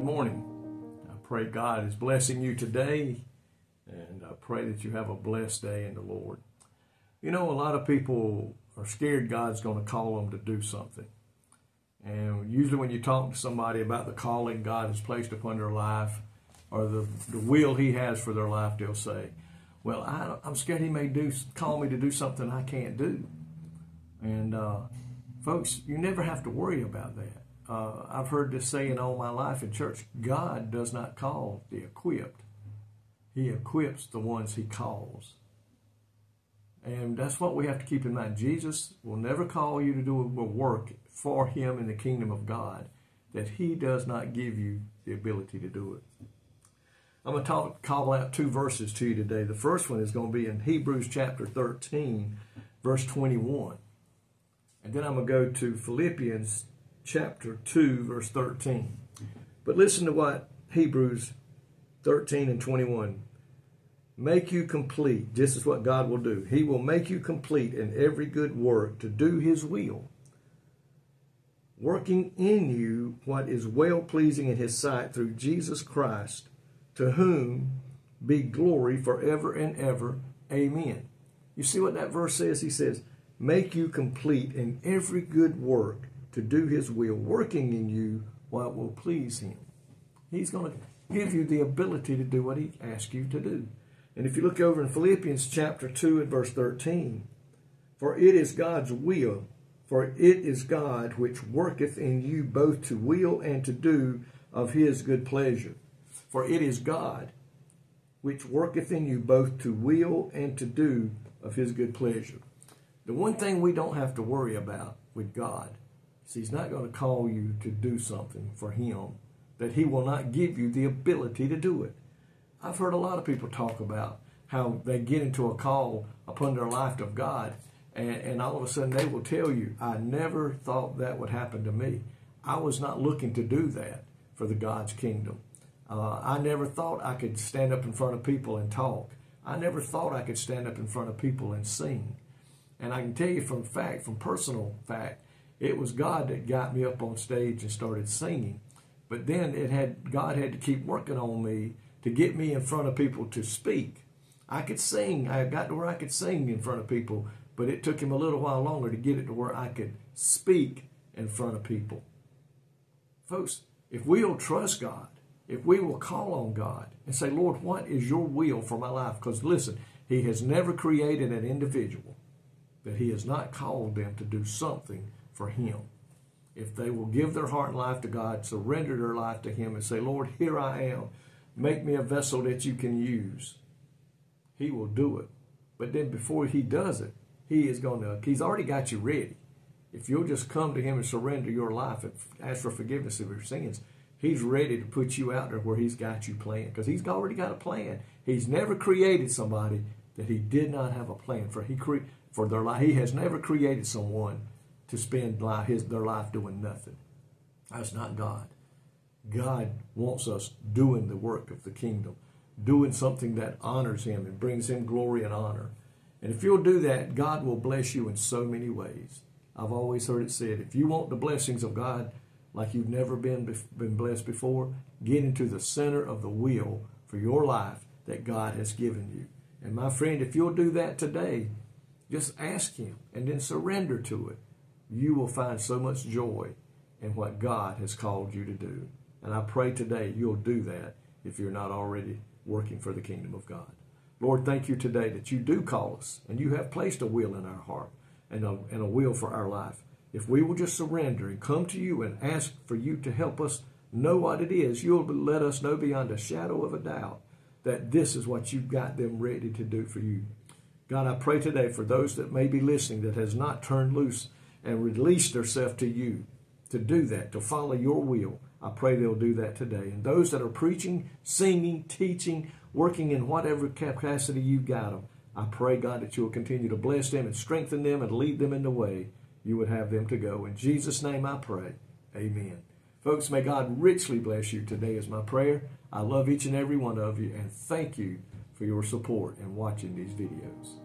morning. I pray God is blessing you today, and I pray that you have a blessed day in the Lord. You know, a lot of people are scared God's going to call them to do something. And usually when you talk to somebody about the calling God has placed upon their life or the will he has for their life, they'll say, well, I'm scared he may call me to do something I can't do. And folks, you never have to worry about that. I've heard this saying all my life in church: God does not call the equipped. He equips the ones he calls. And that's what we have to keep in mind. Jesus will never call you to do a work for him in the kingdom of God that he does not give you the ability to do it. I'm going to call out two verses to you today. The first one is going to be in Hebrews chapter 13, verse 21. And then I'm going to go to Philippians chapter 2, verse 13. But listen to what Hebrews 13 and 21. Make you complete. This is what God will do. He will make you complete in every good work to do his will, working in you what is well-pleasing in his sight through Jesus Christ, to whom be glory forever and ever. Amen. You see what that verse says? He says, make you complete in every good work to do his will, working in you what will please him. He's going to give you the ability to do what he asks you to do. And if you look over in Philippians chapter 2 and verse 13, for it is God's will, for it is God which worketh in you both to will and to do of his good pleasure. For it is God which worketh in you both to will and to do of his good pleasure. The one thing we don't have to worry about with God is he's not going to call you to do something for him that he will not give you the ability to do it. I've heard a lot of people talk about how they get into a call upon their life of God, and all of a sudden they will tell you, I never thought that would happen to me. I was not looking to do that for the God's kingdom. I never thought I could stand up in front of people and talk. I never thought I could stand up in front of people and sing. And I can tell you from personal fact, it was God that got me up on stage and started singing. But then God had to keep working on me to get me in front of people to speak. I could sing. I got to where I could sing in front of people, but it took him a little while longer to get it to where I could speak in front of people. Folks, if we'll trust God, if we will call on God and say, Lord, what is your will for my life? Because listen, he has never created an individual that he has not called them to do something for him. If they will give their heart and life to God, surrender their life to him and say, Lord, here I am. Make me a vessel that you can use. He will do it. But then before he does it, he's already got you ready. If you'll just come to him and surrender your life and ask for forgiveness of your sins, he's ready to put you out there where he's got you planned, because he's already got a plan. He's never created somebody that he did not have a plan for. For their life. He has never created someone to spend their life doing nothing. That's not God. God wants us doing the work of the kingdom, doing something that honors him and brings him glory and honor. And if you'll do that, God will bless you in so many ways. I've always heard it said, if you want the blessings of God like you've never been blessed before, get into the center of the will for your life that God has given you. And my friend, if you'll do that today, just ask him and then surrender to it. You will find so much joy in what God has called you to do. And I pray today you'll do that if you're not already working for the kingdom of God. Lord, thank you today that you do call us and you have placed a will in our heart and a will for our life. If we will just surrender and come to you and ask for you to help us know what it is, you'll let us know beyond a shadow of a doubt that this is what you've got them ready to do for you. God, I pray today for those that may be listening that has not turned loose and released themselves to you to do that, to follow your will. I pray they'll do that today. And those that are preaching, singing, teaching, working in whatever capacity you've got them, I pray, God, that you'll continue to bless them and strengthen them and lead them in the way you would have them to go. In Jesus' name I pray. Amen. Folks, may God richly bless you. Today is my prayer. I love each and every one of you, and thank you for your support in watching these videos.